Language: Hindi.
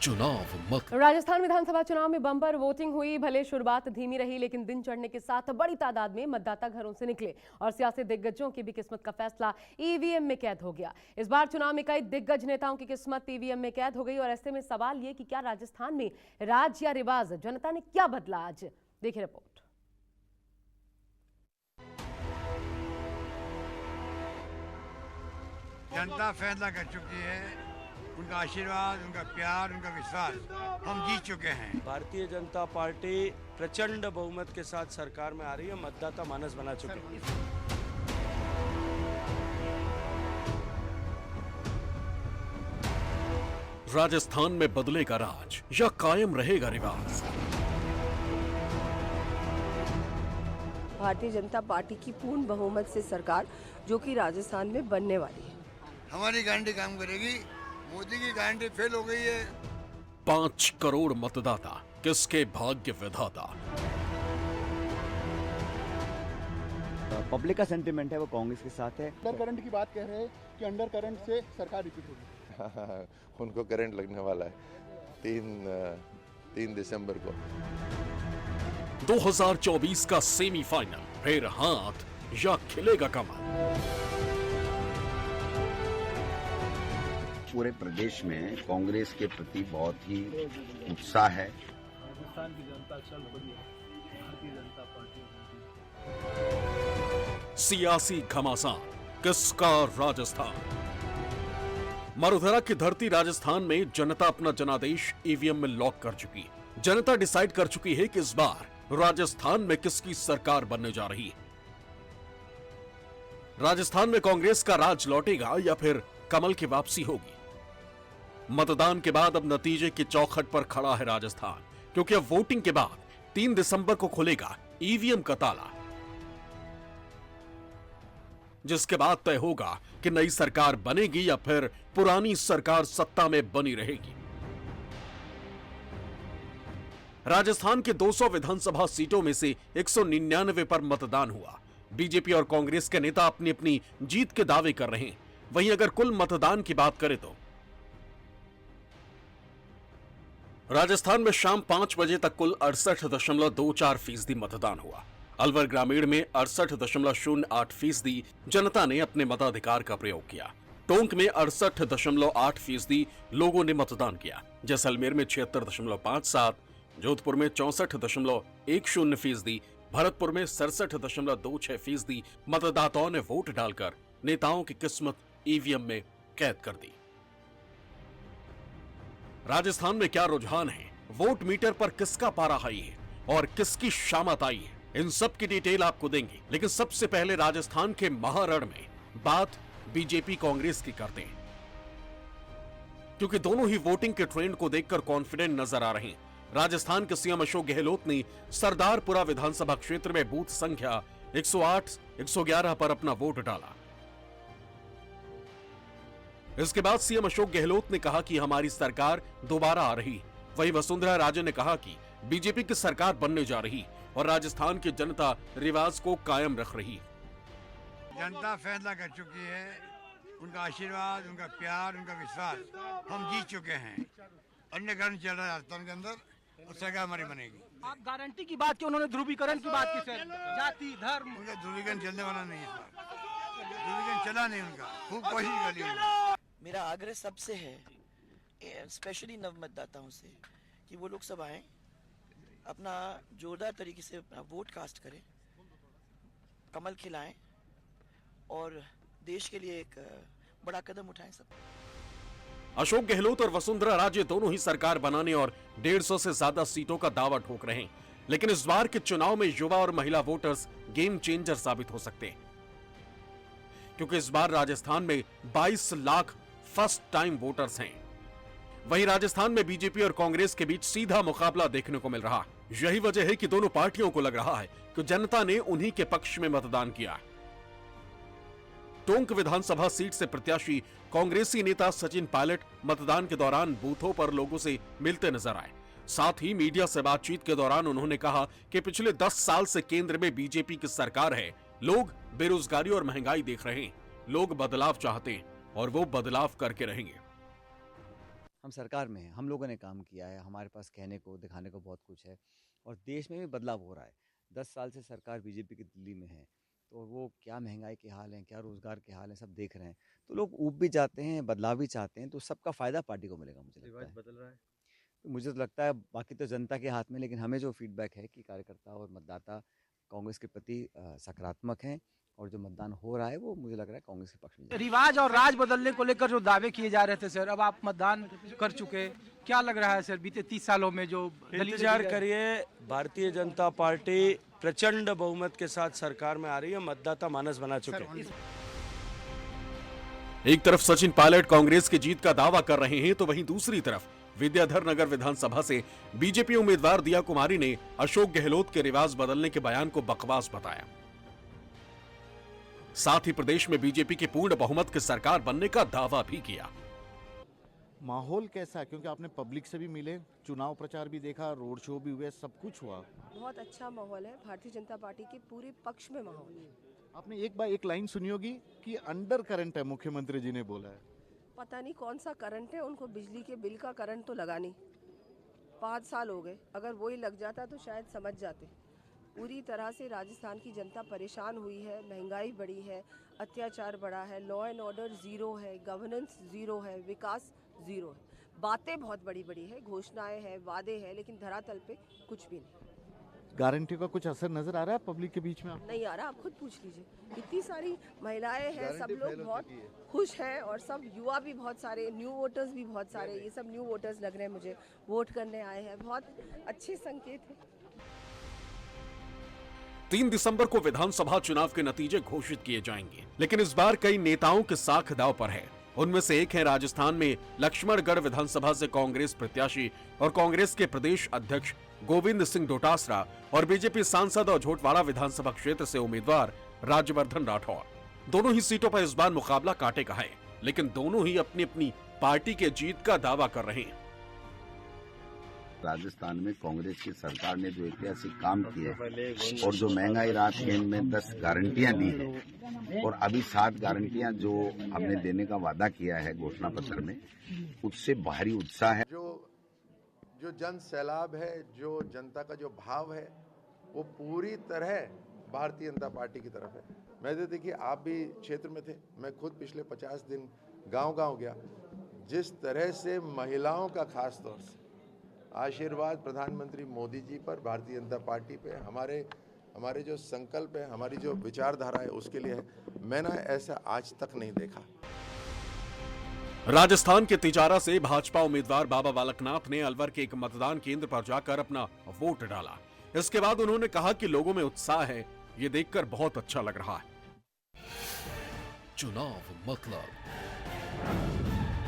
चुनाव मत। राजस्थान विधानसभा चुनाव में बम्पर वोटिंग हुई। भले शुरुआत धीमी रही, लेकिन दिन चढ़ने के साथ बड़ी तादाद में मतदाता घरों से निकले और सियासी दिग्गजों की भी किस्मत का फैसला ईवीएम में कैद हो गया। इस बार चुनाव में कई दिग्गज नेताओं की किस्मत ईवीएम में कैद हो गई और ऐसे में सवाल ये कि क्या राजस्थान में राज या रिवाज, जनता ने क्या बदला? आज देखिए रिपोर्ट। जनता फैसला कर चुकी है। उनका आशीर्वाद, उनका प्यार, उनका विश्वास हम जीत चुके हैं। भारतीय जनता पार्टी प्रचंड बहुमत के साथ सरकार में आ रही है। मतदाता मानस बना चुके हैं। राजस्थान में बदलेगा राज या कायम रहेगा रिवाज? भारतीय जनता पार्टी की पूर्ण बहुमत से सरकार जो कि राजस्थान में बनने वाली है। हमारी गारंटी काम करेगी। मोदी की गारंटी फेल हो गई है। 5 करोड़ मतदाता किसके भाग्य विधाता? पब्लिक का सेंटिमेंट है वो कांग्रेस के साथ है। अंडर करंट की बात कह रहे हैं कि अंडर करंट से सरकार रिपीट होगी। उनको करंट लगने वाला है 3 दिसंबर को। 2024 का सेमीफाइनल, फिर हाथ या खिलेगा कमल? पूरे प्रदेश में कांग्रेस के प्रति बहुत ही उत्साह है। राजस्थान की जनता चल पड़ी है भारतीय जनता पार्टी। सियासी घमासान, किसका राजस्थान? मरुधरा की धरती राजस्थान में जनता अपना जनादेश ईवीएम में लॉक कर चुकी है। जनता डिसाइड कर चुकी है कि इस बार राजस्थान में किसकी सरकार बनने जा रही है। राजस्थान में कांग्रेस का राज लौटेगा या फिर कमल की वापसी होगी? मतदान के बाद अब नतीजे की चौखट पर खड़ा है राजस्थान, क्योंकि अब वोटिंग के बाद 3 दिसंबर को खुलेगा ईवीएम का ताला, जिसके बाद तय होगा कि नई सरकार बनेगी या फिर पुरानी सरकार सत्ता में बनी रहेगी। राजस्थान के 200 विधानसभा सीटों में से 199 पर मतदान हुआ। बीजेपी और कांग्रेस के नेता अपनी अपनी जीत के दावे कर रहे हैं। वहीं अगर कुल मतदान की बात करें तो राजस्थान में शाम 5 बजे तक कुल 68.24% मतदान हुआ। अलवर ग्रामीण में 68.08% जनता ने अपने मताधिकार का प्रयोग किया। टोंक में 68.8% लोगों ने मतदान किया। जैसलमेर में 76.57%, जोधपुर में 64.10%, भरतपुर में 67.26% मतदाताओं ने वोट डालकर नेताओं की किस्मत ईवीएम में कैद कर दी। राजस्थान में क्या रुझान है? वोट मीटर पर किसका पारा हाई है और किसकी शामत आई है? इन सब की डिटेल आपको देंगे, लेकिन सबसे पहले राजस्थान के महारण में बात बीजेपी कांग्रेस की करते हैं, क्योंकि दोनों ही वोटिंग के ट्रेंड को देखकर कॉन्फिडेंट नजर आ रहे हैं। राजस्थान के सीएम अशोक गहलोत ने सरदारपुरा विधानसभा क्षेत्र में बूथ संख्या 108-111 पर अपना वोट डाला। इसके बाद सीएम अशोक गहलोत ने कहा कि हमारी सरकार दोबारा आ रही। वहीं वसुंधरा राजे ने कहा कि बीजेपी की सरकार बनने जा रही और राजस्थान की जनता रिवाज को कायम रख रही। जनता फैसला कर चुकी है। उनका आशीर्वाद, उनका प्यार, उनका विश्वास हम जीत चुके हैं। अन्य कारण चल रहा है राजस्थान के अंदर और सरकार हमारी बनेगी। आप गारंटी की बात की, उन्होंने ध्रुवीकरण की बात की सर। जाति धर्म उनका ध्रुवीकरण चलने वाला नहीं है। ध्रुवीकरण चला नहीं उनका, खूब कोशिश करी। मेरा आग्रह सबसे है, स्पेशली नव मतदाताओं से, कि वो लोग सब आए, अपना जोरदार तरीके से अपना वोट कास्ट करें, कमल खिलाएं और देश के लिए एक बड़ा कदम उठाएं सब। अशोक गहलोत और वसुंधरा राजे दोनों ही सरकार बनाने और 150 से ज्यादा सीटों का दावा ठोक रहे हैं, लेकिन इस बार के चुनाव में युवा और महिला वोटर्स गेम चेंजर साबित हो सकते हैं, क्योंकि इस बार राजस्थान में 22 लाख फर्स्ट टाइम वोटर्स हैं। वहीं राजस्थान में बीजेपी और कांग्रेस के बीच सीधा मुकाबला देखने को मिल रहा। यही वजह है कि दोनों पार्टियों को लग रहा है कि जनता ने उन्हीं के पक्ष में मतदान किया। टोंक विधानसभा सीट से प्रत्याशी कांग्रेसी नेता सचिन पायलट मतदान के दौरान बूथों पर लोगों से मिलते नजर आए। साथ ही मीडिया से बातचीत के दौरान उन्होंने कहा कि पिछले 10 साल से केंद्र में बीजेपी की सरकार है। लोग बेरोजगारी और महंगाई देख रहे हैं। लोग बदलाव चाहते हैं और वो बदलाव करके रहेंगे। हम सरकार में हैं, हम लोगों ने काम किया है, हमारे पास कहने को दिखाने को बहुत कुछ है और देश में भी बदलाव हो रहा है। 10 साल से सरकार बीजेपी की दिल्ली में है, तो वो क्या महंगाई के हाल हैं, क्या रोज़गार के हाल हैं, सब देख रहे हैं। तो लोग ऊब भी जाते हैं, बदलाव भी चाहते हैं, तो सबका फ़ायदा पार्टी को मिलेगा मुझे लगता है। बदल रहा है। तो मुझे तो लगता है बाकी तो जनता के हाथ में, लेकिन हमें जो फीडबैक है कि कार्यकर्ता और मतदाता कांग्रेस के प्रति सकारात्मक हैं और जो मतदान हो रहा है वो मुझे लग रहा है कांग्रेस के पक्ष में जाएगा। रिवाज और राज बदलने को लेकर जो दावे किए जा रहे थे सर, अब आप मतदान कर चुके, क्या लग रहा है सर बीते 30 सालों में जो इंतजार करिए, भारतीय जनता पार्टी प्रचंड बहुमत के साथ सरकार में आ रही है, मतदाता मानस बना चुके हैं। एक तरफ सचिन पायलट कांग्रेस की जीत का दावा कर रहे हैं तो वहीं दूसरी तरफ विद्याधर नगर विधानसभा से बीजेपी उम्मीदवार दिया कुमारी ने अशोक गहलोत के रिवाज बदलने के बयान को बकवास बताया। साथ ही प्रदेश में बीजेपी की पूर्ण बहुमत की सरकार बनने का दावा भी किया। माहौल कैसा है, क्योंकि आपने पब्लिक से भी मिले, चुनाव प्रचार भी देखा, रोड शो भी हुए, सब कुछ हुआ। बहुत अच्छा माहौल है, भारतीय जनता पार्टी के पूरे पक्ष में माहौल है। आपने एक बार एक लाइन सुनी होगी कि अंडर करंट है, मुख्यमंत्री जी ने बोला है। पता नहीं कौन सा करंट है, उनको बिजली के बिल का करंट तो लगा नहीं, 5 साल हो गए, अगर वही लग जाता तो शायद समझ जाते। पूरी तरह से राजस्थान की जनता परेशान हुई है, महंगाई बढ़ी है, अत्याचार बढ़ा है, लॉ एंड ऑर्डर जीरो है, गवर्नेंस जीरो है, विकास जीरो है। बातें बहुत बड़ी बड़ी है, घोषणाएं हैं, वादे हैं, लेकिन धरातल पे कुछ भी नहीं। गारंटी का कुछ असर नजर आ रहा है पब्लिक के बीच में? आप नहीं आ रहा, आप खुद पूछ लीजिए। इतनी सारी महिलाएं हैं, सब लोग बहुत खुश हैं और सब युवा भी बहुत सारे, न्यू वोटर्स भी बहुत सारे, ये सब न्यू वोटर्स लग रहे हैं मुझे, वोट करने आए हैं, बहुत अच्छे संकेत है। 3 दिसंबर को विधानसभा चुनाव के नतीजे घोषित किए जाएंगे, लेकिन इस बार कई नेताओं के साख दांव पर है। उनमें से एक है राजस्थान में लक्ष्मणगढ़ विधानसभा से कांग्रेस प्रत्याशी और कांग्रेस के प्रदेश अध्यक्ष गोविंद सिंह डोटासरा और बीजेपी सांसद और झोटवाड़ा विधानसभा क्षेत्र से उम्मीदवार राज्यवर्धन राठौर। दोनों ही सीटों पर इस बार मुकाबला कांटे का है, लेकिन दोनों ही अपनी अपनी पार्टी के जीत का दावा कर रहे हैं। राजस्थान में कांग्रेस की सरकार ने जो ऐतिहासिक काम किए और जो महंगाई राहत केंद्र में 10 गारंटियां दी है और अभी 7 गारंटियां जो हमने देने का वादा किया है घोषणा पत्र में, उससे भारी उत्साह है। जो जन सैलाब है, जो जनता का जो भाव है, वो पूरी तरह भारतीय जनता पार्टी की तरफ है। मैं तो देखिए, आप भी क्षेत्र में थे, मैं खुद पिछले 50 दिन गांव-गांव गया। जिस तरह से महिलाओं का खास तौर से आशीर्वाद प्रधानमंत्री मोदी जी पर, भारतीय जनता पार्टी पे, हमारे जो संकल्प है, हमारी जो विचारधारा है, उसके लिए है, मैंने ऐसा आज तक नहीं देखा। राजस्थान के तिजारा से भाजपा उम्मीदवार बाबा बालकनाथ ने अलवर के एक मतदान केंद्र पर जाकर अपना वोट डाला। इसके बाद उन्होंने कहा कि लोगों में उत्साह है, ये देखकर बहुत अच्छा लग रहा है। चुनाव मतलब